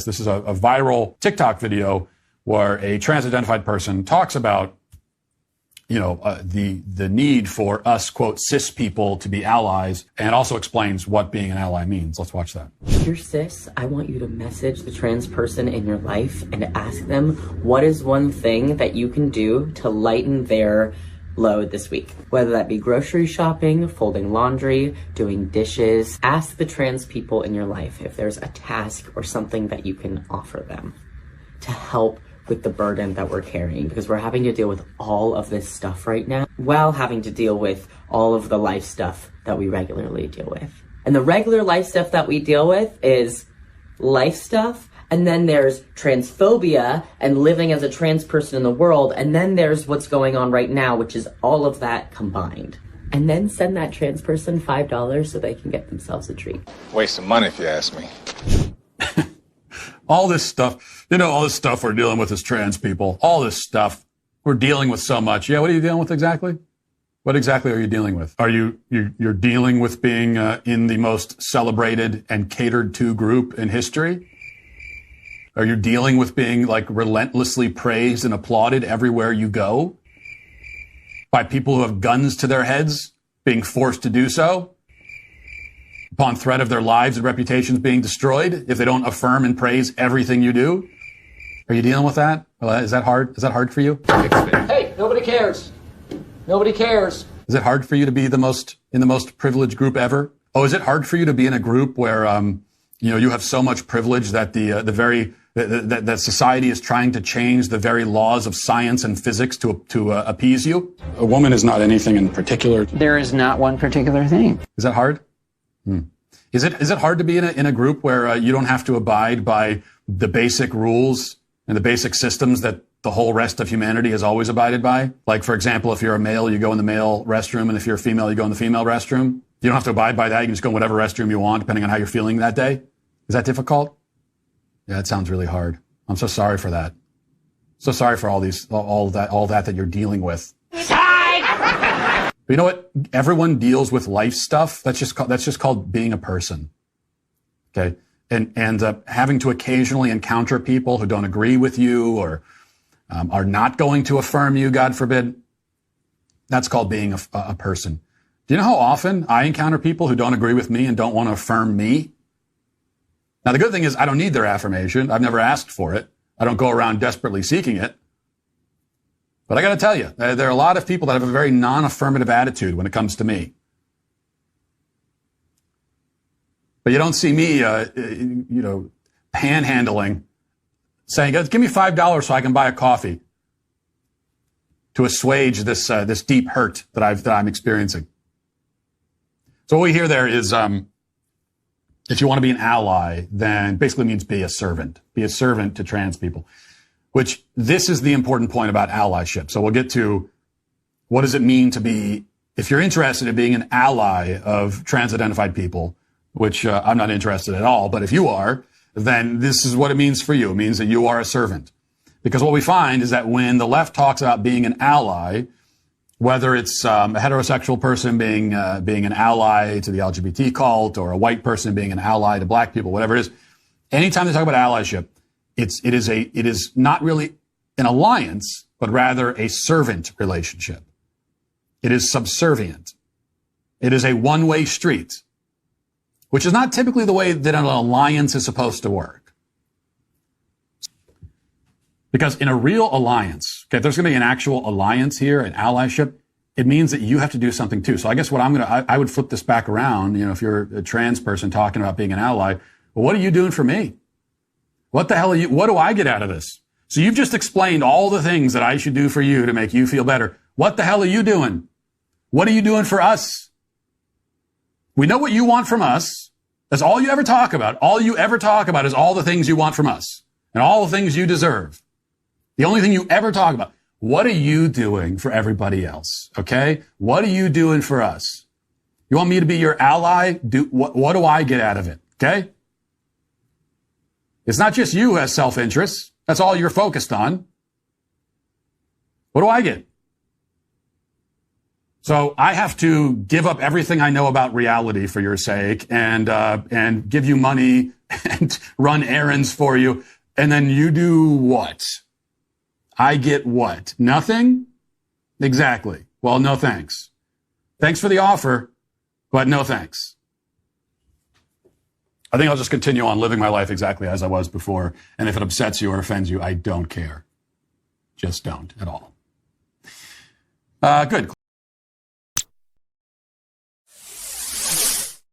This is a viral TikTok video where a trans-identified person talks about, the need for us, quote, cis people to be allies, and also explains what being an ally means. Let's watch that. If you're cis, I want you to message the trans person in your life and ask them what is one thing that you can do to lighten their load this week. Whether that be grocery shopping, folding laundry, doing dishes. Ask the trans people in your life if there's a task or something that you can offer them to help with the burden that we're carrying, because we're having to deal with all of this stuff right now while having to deal with all of the life stuff that we regularly deal with. And the regular life stuff that we deal with is life stuff, and then there's transphobia and living as a trans person in the world, and then there's what's going on right now, which is all of that combined. And then send that trans person $5 so they can get themselves a treat. Waste of money if you ask me. All this stuff, all this stuff we're dealing with as trans people, all this stuff we're dealing with so much. Yeah, what are you dealing with exactly? What exactly are you dealing with? Are you're dealing with being in the most celebrated and catered to group in history? Are you dealing with being like relentlessly praised and applauded everywhere you go by people who have guns to their heads, being forced to do so upon threat of their lives and reputations being destroyed if they don't affirm and praise everything you do? Are you dealing with that? Is that hard? Is that hard for you? Hey, nobody cares. Nobody cares. Is it hard for you to be in the most privileged group ever? Oh, is it hard for you to be in a group where you have so much privilege that that society is trying to change the very laws of science and physics to appease you? A woman is not anything in particular. There is not one particular thing. Is that hard? Is it hard to be in a group where you don't have to abide by the basic rules and the basic systems that the whole rest of humanity has always abided by? Like, for example, if you're a male, you go in the male restroom, and if you're a female, you go in the female restroom. You don't have to abide by that. You can just go in whatever restroom you want, depending on how you're feeling that day. Is that difficult? Yeah, it sounds really hard. I'm so sorry for that. So sorry for all that you're dealing with. But you know what? Everyone deals with life stuff. That's just called being a person. Okay. And having to occasionally encounter people who don't agree with you or are not going to affirm you, God forbid. That's called being a person. Do you know how often I encounter people who don't agree with me and don't want to affirm me? Now, the good thing is I don't need their affirmation. I've never asked for it. I don't go around desperately seeking it. But I got to tell you, there are a lot of people that have a very non-affirmative attitude when it comes to me. But you don't see me, panhandling, saying, give me $5 so I can buy a coffee to assuage this deep hurt that I'm experiencing. So what we hear there is, if you want to be an ally, then basically means be a servant to trans people. Which this is the important point about allyship. So we'll get to what does it mean to be, if you're interested in being an ally of trans-identified people, which I'm not interested at all, but if you are, then this is what it means for you. It means that you are a servant. Because what we find is that when the left talks about being an ally, whether it's a heterosexual person being an ally to the LGBT cult or a white person being an ally to black people, whatever it is, anytime they talk about allyship, it is not really an alliance, but rather a servant relationship. It is subservient. It is a one-way street, which is not typically the way that an alliance is supposed to work. Because in a real alliance, okay, if there's going to be an actual alliance here, an allyship, it means that you have to do something too. So I guess I would flip this back around. If you're a trans person talking about being an ally, well, what are you doing for me? What the hell what do I get out of this? So you've just explained all the things that I should do for you to make you feel better. What the hell are you doing? What are you doing for us? We know what you want from us. That's all you ever talk about. All you ever talk about is all the things you want from us and all the things you deserve. The only thing you ever talk about. What are you doing for everybody else? Okay? What are you doing for us? You want me to be your ally? What do I get out of it? Okay? It's not just you who has self-interest. That's all you're focused on. What do I get? So I have to give up everything I know about reality for your sake and give you money and run errands for you. And then you do what? I get what? Nothing? Exactly. Well, no thanks. Thanks for the offer, but no thanks. I think I'll just continue on living my life exactly as I was before. And if it upsets you or offends you, I don't care. Just don't at all. Good.